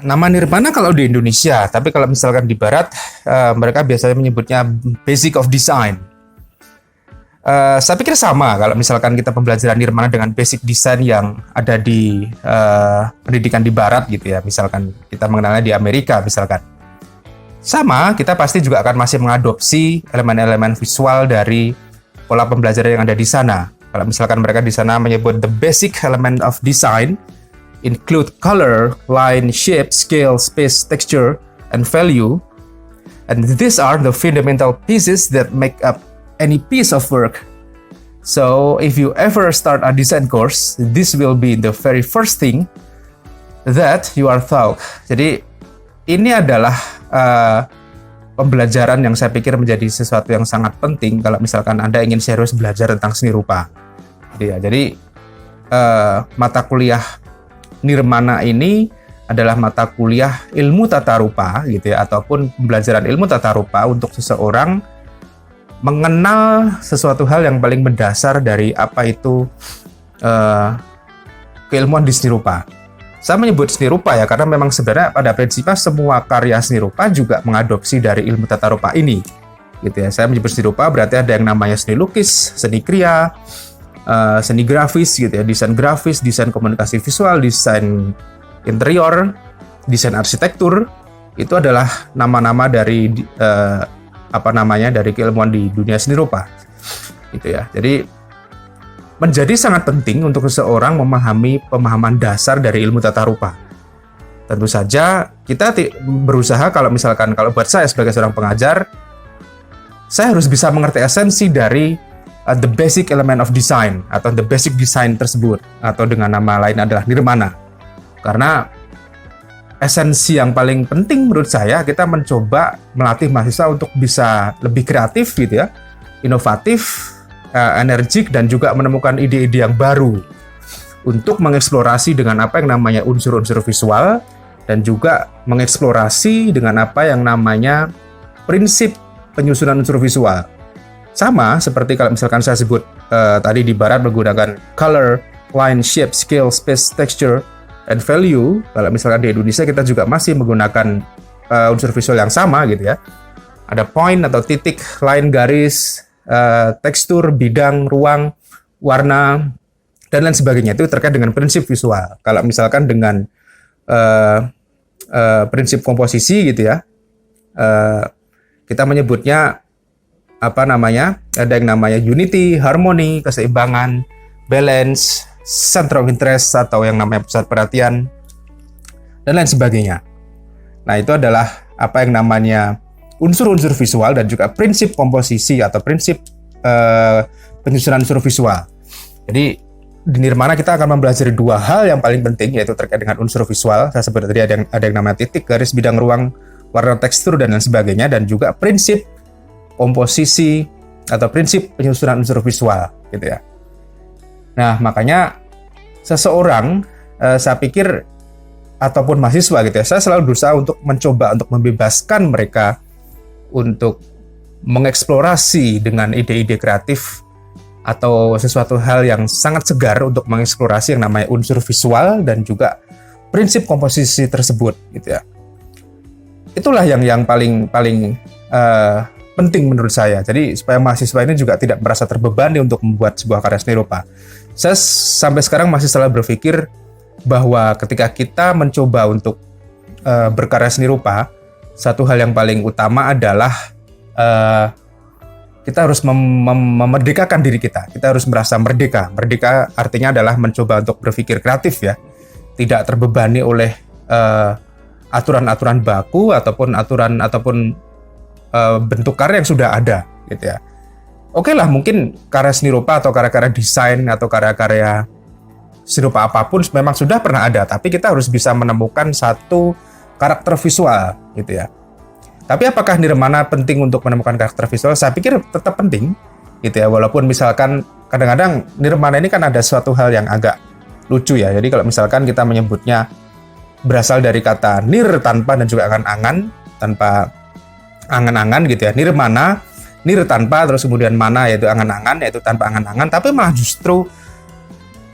Nama nirvana kalau di Indonesia, tapi kalau misalkan di Barat, mereka biasanya menyebutnya basic of design. Saya pikir sama kalau misalkan kita pembelajaran nirvana dengan basic design yang ada di pendidikan di Barat gitu ya. Misalkan kita mengenalnya di Amerika misalkan. Sama, kita pasti juga akan masih mengadopsi elemen-elemen visual dari pola pembelajaran yang ada di sana. Kalau misalkan mereka di sana menyebut the basic element of design include color, line, shape, scale, space, texture, and value. And these are the fundamental pieces that make up any piece of work. So if you ever start a design course, this will be the very first thing that you are taught. Jadi ini adalah pembelajaran yang saya pikir menjadi sesuatu yang sangat penting kalau misalkan Anda ingin serius belajar tentang seni rupa. Jadi mata kuliah nirmana ini adalah mata kuliah ilmu tata rupa gitu ya, ataupun pembelajaran ilmu tata rupa untuk seseorang mengenal sesuatu hal yang paling mendasar dari apa itu keilmuan di seni rupa. Saya menyebut seni rupa ya karena memang sebenarnya pada prinsipnya semua karya seni rupa juga mengadopsi dari ilmu tata rupa ini. Gitu ya. Saya menyebut seni rupa berarti ada yang namanya seni lukis, seni kriya, seni grafis gitu ya, desain grafis, desain komunikasi visual, desain interior, desain arsitektur. Itu adalah nama-nama dari dari keilmuan di dunia seni rupa. Gitu ya. Jadi menjadi sangat penting untuk seseorang memahami pemahaman dasar dari ilmu tata rupa. Tentu saja kita berusaha kalau buat saya sebagai seorang pengajar, saya harus bisa mengerti esensi dari the basic element of design atau the basic design tersebut, atau dengan nama lain adalah nirmana. Karena esensi yang paling penting menurut saya, kita mencoba melatih mahasiswa untuk bisa lebih kreatif gitu ya, inovatif, energik, dan juga menemukan ide-ide yang baru untuk mengeksplorasi dengan apa yang namanya unsur-unsur visual, dan juga mengeksplorasi dengan apa yang namanya prinsip penyusunan unsur visual. Sama seperti kalau misalkan saya sebut tadi di Barat menggunakan color, line, shape, scale, space, texture, and value. Kalau misalkan di Indonesia kita juga masih menggunakan unsur visual yang sama gitu ya. Ada point atau titik, line, garis, tekstur, bidang, ruang, warna, dan lain sebagainya. Itu terkait dengan prinsip visual. Kalau misalkan dengan prinsip komposisi gitu ya, kita menyebutnya ada yang namanya unity, harmoni, keseimbangan, balance, center of interest, atau yang namanya pusat perhatian, dan lain sebagainya. Nah, itu adalah apa yang namanya unsur-unsur visual dan juga prinsip komposisi atau prinsip penyusunan unsur visual. Jadi di nirmana kita akan mempelajari dua hal yang paling penting, yaitu terkait dengan unsur visual. Saya sebut tadi ada yang namanya titik, garis, bidang, ruang, warna, tekstur, dan lain sebagainya, dan juga prinsip komposisi atau prinsip penyusunan unsur visual gitu ya. Nah, makanya seseorang saya pikir ataupun mahasiswa gitu ya, saya selalu berusaha untuk mencoba untuk membebaskan mereka untuk mengeksplorasi dengan ide-ide kreatif atau sesuatu hal yang sangat segar untuk mengeksplorasi yang namanya unsur visual dan juga prinsip komposisi tersebut gitu ya. Itulah yang paling penting menurut saya. Jadi supaya mahasiswa ini juga tidak merasa terbebani untuk membuat sebuah karya seni rupa. Saya sampai sekarang masih selalu berpikir bahwa ketika kita mencoba untuk berkarya seni rupa, satu hal yang paling utama adalah kita harus memerdekakan diri kita. Kita harus merasa merdeka. Merdeka artinya adalah mencoba untuk berpikir kreatif ya. Tidak terbebani oleh aturan-aturan baku ataupun bentuk karya yang sudah ada gitu ya. Oke lah, mungkin karya seni rupa atau karya-karya desain atau karya-karya seni rupa apapun memang sudah pernah ada, tapi kita harus bisa menemukan satu karakter visual gitu ya. Tapi apakah nirmana penting untuk menemukan karakter visual? Saya pikir tetap penting gitu ya, walaupun misalkan kadang-kadang nirmana ini kan ada suatu hal yang agak lucu ya. Jadi kalau misalkan kita menyebutnya berasal dari kata nir tanpa dan juga angan-angan, tanpa angan-angan gitu ya. Nirmana, nir tanpa, terus kemudian mana yaitu angan-angan, yaitu tanpa angan-angan. Tapi malah justru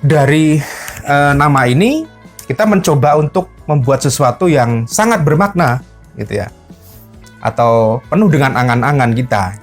dari nama ini kita mencoba untuk membuat sesuatu yang sangat bermakna gitu ya, atau penuh dengan angan-angan kita.